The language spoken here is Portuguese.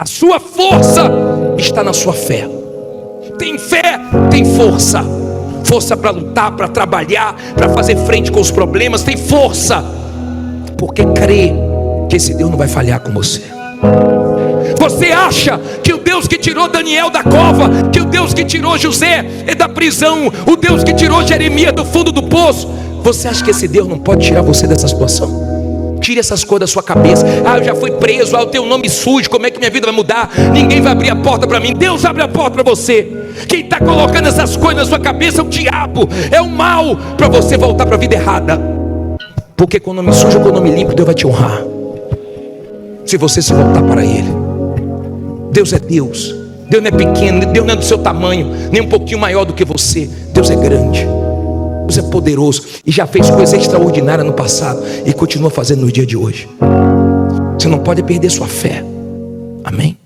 A sua força está na sua fé. Tem fé, tem força. Força para lutar, para trabalhar, para fazer frente com os problemas. Tem força, porque crê que esse Deus não vai falhar com você. Você acha que o Deus que tirou Daniel da cova, que o Deus que tirou José da prisão, o Deus que tirou Jeremias do fundo do poço, você acha que esse Deus não pode tirar você dessa situação? Tire essas coisas da sua cabeça. Eu já fui preso, eu tenho um nome sujo, como é que minha vida vai mudar? Ninguém vai abrir a porta para mim. Deus abre a porta para você. Quem está colocando essas coisas na sua cabeça é o diabo, é o mal, para você voltar para a vida errada. Porque com o nome sujo ou com o nome limpo, Deus vai te honrar, se você se voltar para Ele. Deus é Deus. Deus não é pequeno, Deus não é do seu tamanho, nem um pouquinho maior do que você. Deus é grande, Deus é poderoso, e já fez coisas extraordinárias no passado, e continua fazendo no dia de hoje. Você não pode perder sua fé. Amém?